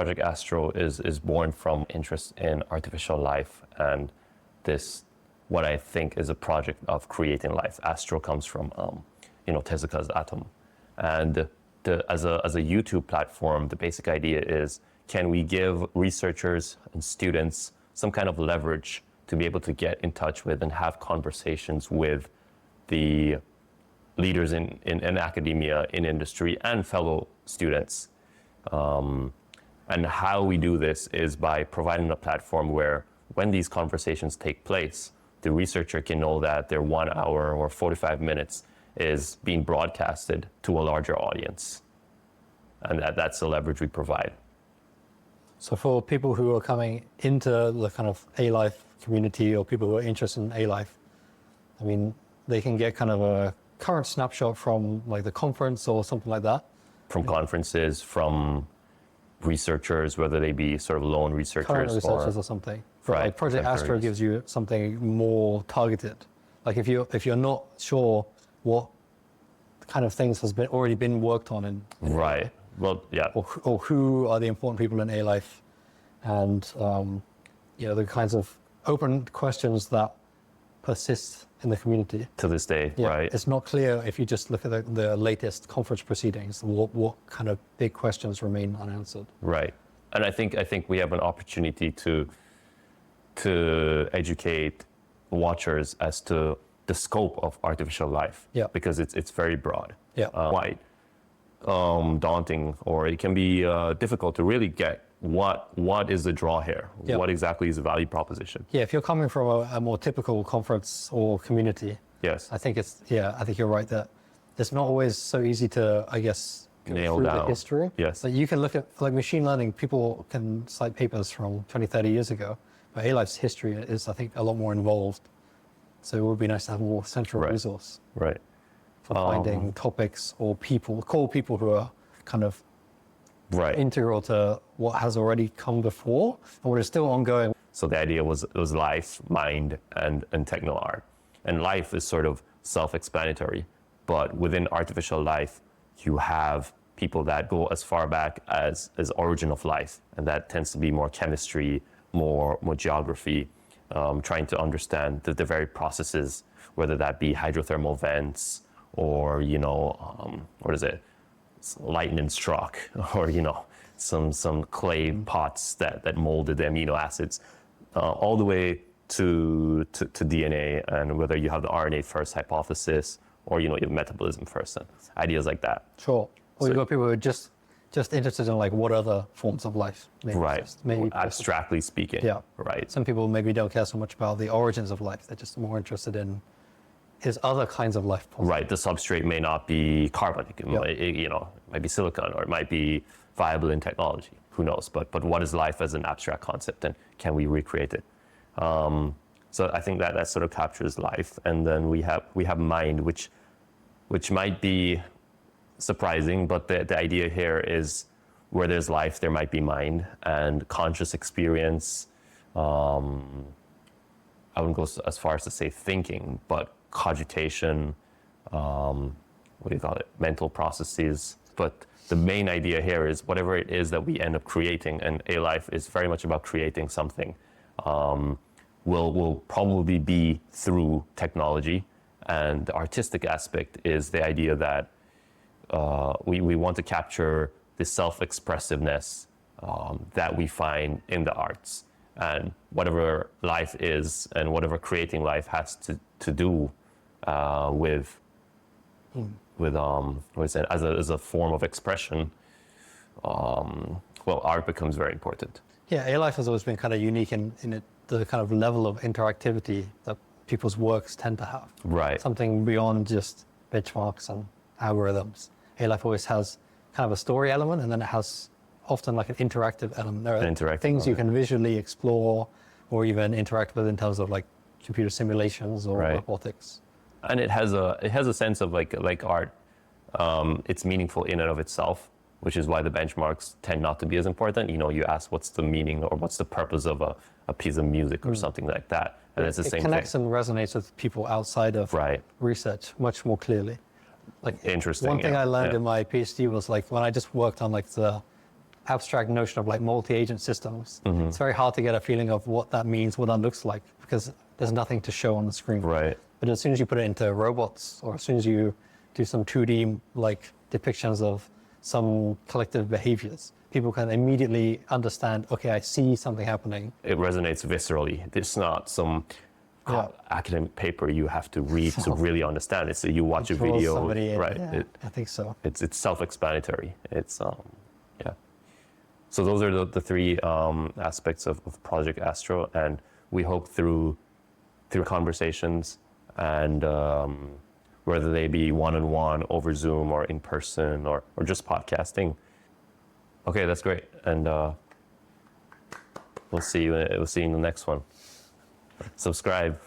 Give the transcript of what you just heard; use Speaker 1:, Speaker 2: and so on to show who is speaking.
Speaker 1: Project Astro is born from interest in artificial life and this, what I think is a project of creating life. Astro comes from, Tezuka's atom. And as a YouTube platform, the basic idea is, can we give researchers and students some kind of leverage to be able to get in touch with and have conversations with the leaders in academia, in industry, and fellow students. And how we do this is by providing a platform where when these conversations take place, the researcher can know that their 1 hour or 45 minutes is being broadcasted to a larger audience. And that's the leverage we provide.
Speaker 2: So for people who are coming into the kind of ALife community or people who are interested in ALife, I mean, they can get kind of a current snapshot from like the conference or something like that?
Speaker 1: From conferences, from researchers, whether they be sort of lone researchers,
Speaker 2: current researchers or something.
Speaker 1: Right.
Speaker 2: Like Project Astro gives you something more targeted. Like if you're not sure what kind of things has already been worked on in
Speaker 1: right. Well, yeah.
Speaker 2: Or who are the important people in ALife, and the kinds of open questions that persist in the community
Speaker 1: to this day.
Speaker 2: Yeah,
Speaker 1: right.
Speaker 2: It's not clear if you just look at the latest conference proceedings, what kind of big questions remain unanswered.
Speaker 1: Right. And I think we have an opportunity to educate watchers as to the scope of artificial life.
Speaker 2: Yeah.
Speaker 1: Because it's very broad.
Speaker 2: Yeah.
Speaker 1: Quite daunting, or it can be difficult to really get what is the draw here?
Speaker 2: Yeah.
Speaker 1: What exactly is the value proposition?
Speaker 2: Yeah, if you're coming from a more typical conference or community,
Speaker 1: yes,
Speaker 2: I think you're right that it's not always so easy to, I guess,
Speaker 1: nail down
Speaker 2: the history.
Speaker 1: Yes.
Speaker 2: So you can look at like machine learning, people can cite papers from 20, 30 years ago, but ALife's history is, I think, a lot more involved. So it would be nice to have a more central resource.
Speaker 1: Right.
Speaker 2: For finding topics or core people who are kind of integral to what has already come before and what is still ongoing.
Speaker 1: So the idea was life, mind, and techno art. And life is sort of self-explanatory, but within artificial life, you have people that go as far back as origin of life, and that tends to be more chemistry, more geography, trying to understand the very processes, whether that be hydrothermal vents or what is it? Lightning struck, or some clay pots that molded the amino acids, all the way to DNA, and whether you have the RNA first hypothesis or you have metabolism first, and ideas like that.
Speaker 2: Sure. Or you've got people who are just interested in like what other forms of life may exist. Maybe
Speaker 1: abstractly speaking.
Speaker 2: Yeah.
Speaker 1: Right.
Speaker 2: Some people maybe don't care so much about the origins of life. They're just more interested in is other kinds of life possible.
Speaker 1: Right. The substrate may not be carbon. It might be silicon, or it might be viable in technology. Who knows? But what is life as an abstract concept, and can we recreate it? So I think that sort of captures life, and then we have mind, which might be surprising, but the idea here is where there's life, there might be mind and conscious experience. I wouldn't go as far as to say thinking, but cogitation, mental processes. But the main idea here is whatever it is that we end up creating, and ALife is very much about creating something, will probably be through technology. And the artistic aspect is the idea that we want to capture the self-expressiveness that we find in the arts. And whatever life is and whatever creating life has to do with as a form of expression, art becomes very important.
Speaker 2: Yeah, ALife has always been kind of unique in it, the kind of level of interactivity that people's works tend to have.
Speaker 1: Right.
Speaker 2: Something beyond just benchmarks and algorithms. ALife always has kind of a story element, and then it has often like an interactive element. There are things you can visually explore or even interact with in terms of like computer simulations or robotics.
Speaker 1: And it has a sense of like art. It's meaningful in and of itself, which is why the benchmarks tend not to be as important. You ask what's the meaning or what's the purpose of a piece of music or something like that. And it's the same thing. It connects
Speaker 2: and resonates with people outside of research much more clearly. Like
Speaker 1: interesting.
Speaker 2: One thing I learned in my PhD was like when I just worked on like the abstract notion of like multi-agent systems, it's very hard to get a feeling of what that means, what that looks like, because there's nothing to show on the screen.
Speaker 1: Right.
Speaker 2: But as soon as you put it into robots, or as soon as you do some 2D like depictions of some collective behaviors, people can immediately understand, okay, I see something happening.
Speaker 1: It resonates viscerally. It's not some academic paper you have to read to really understand it. So you watch a video, right?
Speaker 2: Yeah, I think so.
Speaker 1: It's self-explanatory. It's yeah. So those are the three aspects of Project Astro, and we hope through conversations and whether they be one-on-one over Zoom or in person or just podcasting. Okay, that's great, and we'll see you in the next one. Subscribe.